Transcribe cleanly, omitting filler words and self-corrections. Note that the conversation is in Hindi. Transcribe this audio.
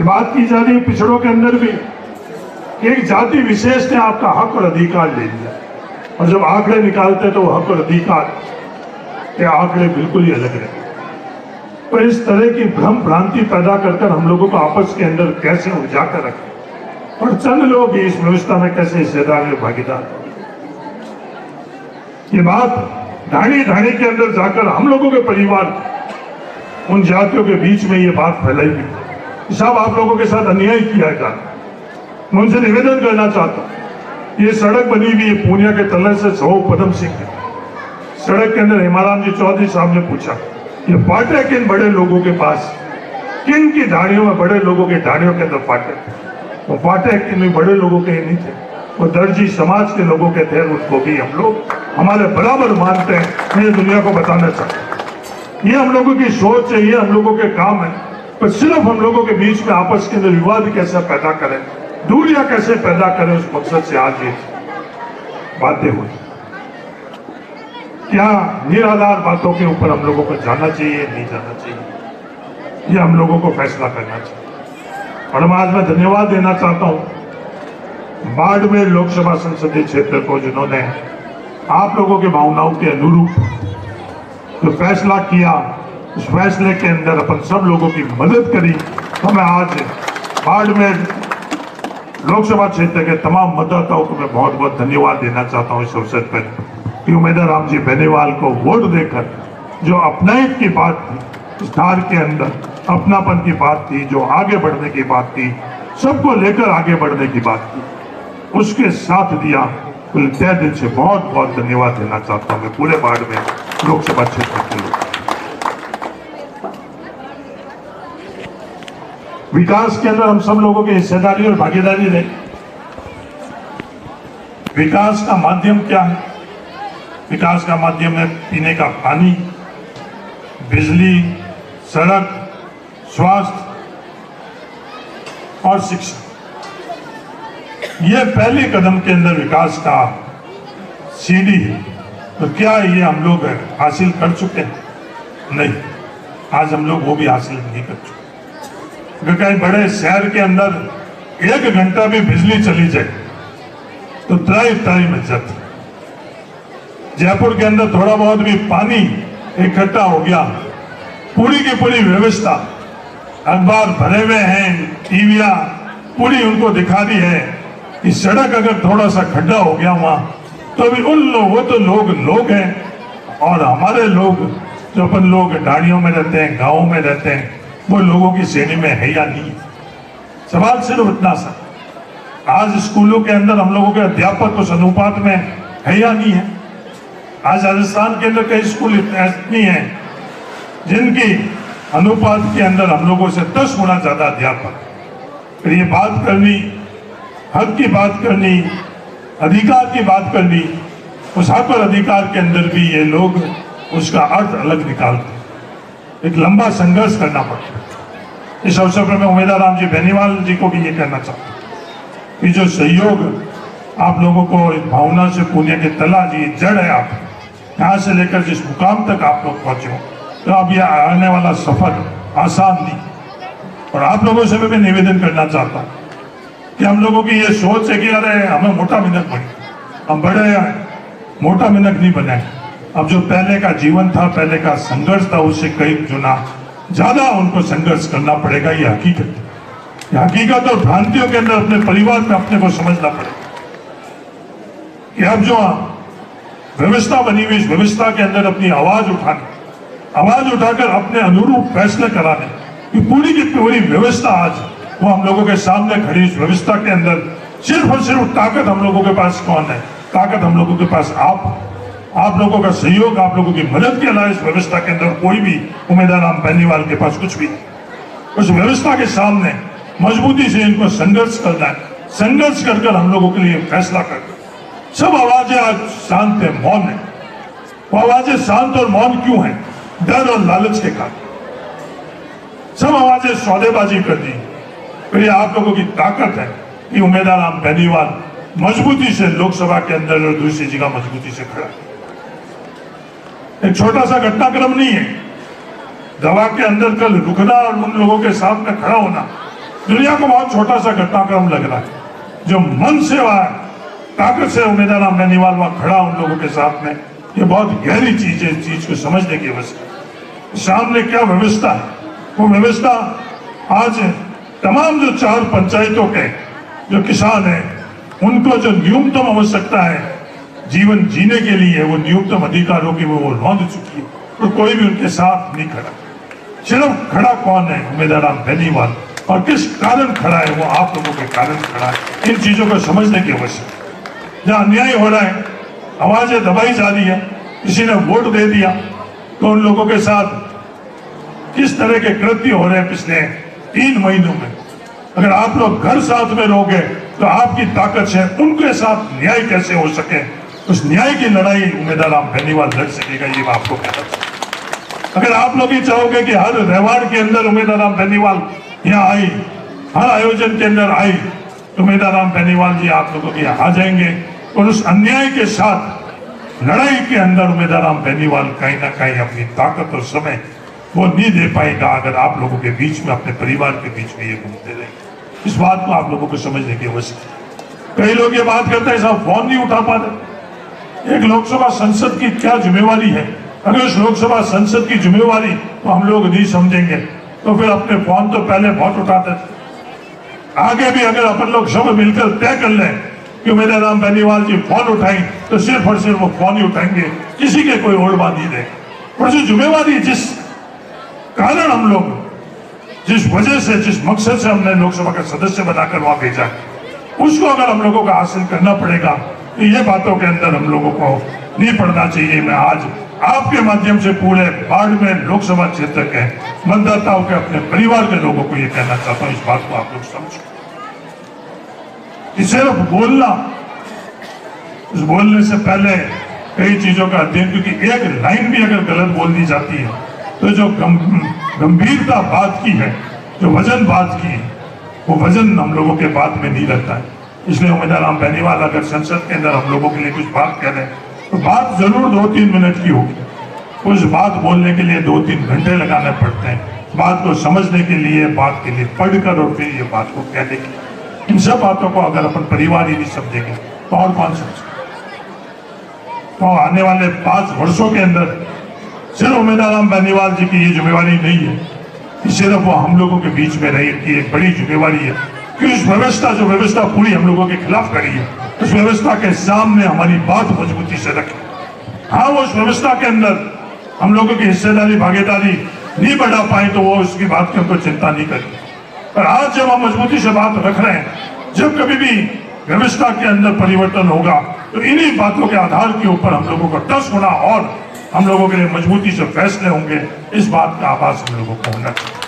बात की जा रही है पिछड़ों के अंदर भी कि एक जाति विशेष ने आपका हक और अधिकार ले लिया, और जब आंकड़े निकालते तो हक और अधिकार के आंकड़े बिल्कुल ही अलग रहे। तो इस तरह की भ्रम भ्रांति पैदा कर हम लोगों को आपस के अंदर कैसे उलझा कर रखें, और चंद लोग इस व्यवस्था में कैसे हिस्सेदार में भागीदार। ये बात ढाणी ढाणी के अंदर जाकर हम लोगों के परिवार उन जातियों के बीच में ये बात फैलाई गई, साहब आप लोगों के साथ अन्याय किया जा। मैं उनसे निवेदन करना चाहता हूँ, ये सड़क बनी हुई है पूर्णिया के तले से 100 पदम सिंह सड़क के अंदर हेमाराम जी चौधरी साहब ने पूछा, ये फाटे किन बड़े लोगों के पास, किन की ढाणियों में, बड़े लोगों की ढाणियों के अंदर फाटे, वो फाटे किन बड़े लोगों के नहीं थे, वो दर्जी समाज के लोगों के थे। उनको भी हम लोग हमारे बराबर मानते हैं। मैं दुनिया को बताना चाहता हूँ, ये हम लोगों की सोच है, ये हम लोगों के काम है, पर सिर्फ हम लोगों के बीच में आपस के अंदर विवाद कैसे पैदा करें, दूरियां कैसे पैदा करें, उस मकसद से आज ये बातें हुई। क्या निराधार बातों के ऊपर हम लोगों को जाना चाहिए, नहीं जाना चाहिए, ये हम लोगों को फैसला करना चाहिए। और मैं आज मैं धन्यवाद देना चाहता हूं बाड़मेर लोकसभा संसदीय क्षेत्र को, जिन्होंने आप लोगों के भावनाओं के अनुरूप जो फैसला किया, उस फैसले के अंदर अपन सब लोगों की मदद करी। तो मैं आज बाड़मेर लोकसभा क्षेत्र के तमाम मतदाताओं को मैं बहुत बहुत धन्यवाद देना चाहता हूं इस अवसर पर कि उमेदवार राम जी बेनीवाल को वोट देकर जो अपनाइत की बात थी, धार के अंदर अपनापन की बात थी, जो आगे बढ़ने की बात थी, सबको लेकर आगे बढ़ने की बात थी, उसके साथ दिया। कुल तय दिल से बहुत बहुत धन्यवाद देना चाहता हूं मैं पूरे बाड़मेर लोकसभा क्षेत्र के लोग। विकास के अंदर हम सब लोगों की हिस्सेदारी और भागीदारी रही। विकास का माध्यम क्या है? विकास का माध्यम है पीने का पानी, बिजली, सड़क, स्वास्थ्य और शिक्षा। यह पहले कदम के अंदर विकास का सीढ़ी है। तो क्या ये हम लोग हासिल कर चुके हैं? नहीं, आज हम लोग वो भी हासिल नहीं कर चुके। कहीं बड़े शहर के अंदर 1 घंटा भी बिजली चली जाए तो त्राई त्राई मच जाती। जयपुर के अंदर थोड़ा बहुत भी पानी इकट्ठा हो गया, पूरी की पूरी व्यवस्था, अखबार भरे हुए हैं, टीवियां पूरी उनको दिखा दी है कि सड़क अगर थोड़ा सा खड्डा हो गया वहां तो भी उन लोग, वो तो लोग हैं, और हमारे लोग जो अपन लोग ढाणियों में रहते हैं, गाँव में रहते हैं, वो लोगों की श्रेणी में है या नहीं। सवाल सिर्फ इतना सा, आज स्कूलों के अंदर हम लोगों के अध्यापक उस अनुपात में है या नहीं है। आज राजस्थान के अंदर कई स्कूल इतनी हैं जिनकी अनुपात के अंदर हम लोगों से 10 गुना ज्यादा अध्यापक। फिर ये बात करनी, हक की बात करनी, अधिकार की बात करनी, उस हक और अधिकार के अंदर भी ये लोग उसका अर्थ अलग निकालते, एक लंबा संघर्ष करना पड़ता है। इस अवसर पर मैं उमेदवार राम जी बेनीवाल जी को भी ये कहना चाहता हूँ कि जो सहयोग आप लोगों को इस भावना से पुण्य के तला जी जड़ है, आप यहाँ से लेकर जिस मुकाम तक आप लोग पहुंचे हो, तो अब यह आने वाला सफर आसान नहीं। और आप लोगों से भी मैं निवेदन करना चाहता हूँ कि हम लोगों की ये सोच है कि अरे हमें मोटा मिनक बने, हम बड़े मोटा मिनक नहीं बने। अब जो पहले का जीवन था, पहले का संघर्ष था, उससे कई गुना ज्यादा उनको संघर्ष करना पड़ेगा। ये हकीकत है। ये हकीकत और भ्रांतियों के अंदर अपने परिवार में अपने को समझना पड़ेगा कि अब जो व्यवस्था बनी हुई, इस व्यवस्था के अंदर अपनी आवाज उठाकर अपने अनुरूप फैसले कराने की पूरी की पूरी व्यवस्था आज वो हम लोगों के सामने खड़ी। इस व्यवस्था के अंदर सिर्फ और सिर्फ ताकत हम लोगों के पास कौन है? ताकत हम लोगों के पास आप लोगों का सहयोग, आप लोगों की मदद के अलावा इस व्यवस्था के अंदर कोई भी उम्मीदवार राम बेनीवाल के पास कुछ भी नहीं। उस व्यवस्था के सामने मजबूती से इनको संघर्ष करना है। संघर्ष कर हम लोगों के लिए फैसला करना। सब आवाजें आज शांत है, मौन है। वो आवाजें शांत और मौन क्यों है? डर और लालच के कारण। सब आवाजें सौदेबाजी कर दी। फिर ये आप लोगों की ताकत है कि उम्मीदवार राम बेनीवाल मजबूती से लोकसभा के अंदर और दूसरी जगह मजबूती से खड़ा। एक छोटा सा घटनाक्रम नहीं है। दवा के अंदर कल रुकना और उन लोगों के सामने खड़ा होना दुनिया को बहुत छोटा सा घटनाक्रम लग रहा है। जो मन से वह ताकत से उम्मीदवार राम बेनीवाल वहां खड़ा उन लोगों के साथ में, ये बहुत गहरी चीज है। इस चीज को समझने की आवश्यकता। सामने क्या व्यवस्था है, वो व्यवस्था आज तमाम जो 4 पंचायतों के जो किसान हैं उनको जो न्यूनतम आवश्यकता है जीवन जीने के लिए, वो न्यूनतम अधिकारों की वो लौंध चुकी है, तो कोई भी उनके साथ नहीं खड़ा। सिर्फ खड़ा कौन है? उम्मीदवार राम बेनीवाल। और किस कारण खड़ा है? वो आप लोगों के कारण खड़ा है। इन चीजों को समझने की आवश्यकता। जहां अन्याय हो रहा है, आवाजें दबाई जा रही है, किसी ने वोट दे दिया, तो उन लोगों के साथ किस तरह के कृत्य हो रहे हैं पिछले 3 महीनों में। अगर आप लोग घर साथ में रहोगे तो आपकी ताकत से उनके साथ न्याय कैसे हो सके, उस न्याय की लड़ाई उम्मीदवार राम बेनीवाल लड़ सकेगा, ये मैं आपको कहना चाहता हूं। अगर आप लोग ही चाहोगे कि हर व्यवहार के अंदर उम्मीदवार राम बेनीवाल यहाँ आई, हर आयोजन के अंदर आई, तो उम्मीदवार राम बेनीवाल जी आप लोगों के यहाँ आ जाएंगे और उस अन्याय के साथ लड़ाई के अंदर उम्मीदवार राम बेनीवाल कहीं ना कहीं अपनी ताकत और समय वो नहीं दे पाएगा अगर आप लोगों के बीच में, अपने परिवार के बीच में ये घूमते रहे। इस बात को आप लोगों को समझने की आवश्यकता। कई लोग ये बात करते हैं साहब फोन नहीं उठा पाते। एक लोकसभा संसद की क्या जिम्मेवारी है? अगर उस लोकसभा संसद की जिम्मेवारी तो हम लोग नहीं समझेंगे तो फिर अपने फोन तो पहले बहुत उठाते थे। आगे भी अगर अपन लोग सब मिलकर तय कर लें कि उम्मीदवार राम बेनीवाल जी फोन उठाएं तो सिर्फ और सिर्फ वो फोन ही उठाएंगे, किसी के कोई ओर बात नहीं देंगे। और जो जिम्मेवारी जिस कारण हम लोग, जिस वजह से, जिस मकसद से हमने लोकसभा का सदस्य बनाकर वहां भेजा, उसको अगर हम लोगों को हासिल करना पड़ेगा तो ये बातों के अंदर हम लोगों को नहीं पड़ना चाहिए। मैं आज आपके माध्यम से पूरे बाड़मेर लोकसभा क्षेत्र के मतदाताओं के, अपने परिवार के लोगों को ये कहना चाहता हूं, इस बात को आप लोग समझो। सिर्फ बोलना, उस बोलने से पहले कई चीजों का अध्ययन, क्योंकि एक लाइन भी अगर गलत बोल दी जाती है तो जो गंभीरता बात की है, जो वजन बात की है, वो वजन हम लोगों के बात में नहीं रहता है। इसलिए उम्मीदवार राम बेनीवाल अगर संसद के अंदर हम लोगों के लिए कुछ बात कह रहे हैं तो बात जरूर 2-3 मिनट की होगी। उस बात बोलने के लिए 2-3 घंटे लगाने पड़ते हैं, बात को समझने के लिए, बात के लिए पढ़कर और फिर ये बात को कहने के लिए। इन सब बातों को अगर अपन परिवार ही नहीं समझेंगे तो और कौन समझेगा? तो आने वाले 5 वर्षों के अंदर सिर्फ उम्मीदवार राम बेनीवाल जी की ये जिम्मेवारी नहीं है कि सिर्फ वो हम लोगों के बीच में रही, की एक बड़ी जिम्मेवारी है कि उस व्यवस्था, जो व्यवस्था पूरी हम लोगों के खिलाफ करी है, उस व्यवस्था के सामने हमारी बात मजबूती से रखें। हाँ, वो उस व्यवस्था के अंदर हम लोगों की हिस्सेदारी, भागीदारी नहीं बढ़ा पाए तो वो उसकी बात की हमको चिंता नहीं करें। पर आज जब हम मजबूती से बात रख रहे हैं, जब कभी भी व्यवस्था के अंदर परिवर्तन होगा तो इन्हीं बातों के आधार के ऊपर हम लोगों को 10 गुना और हम लोगों के लिए मजबूती से फैसले होंगे। इस बात का आभास हम लोगों को होना चाहिए।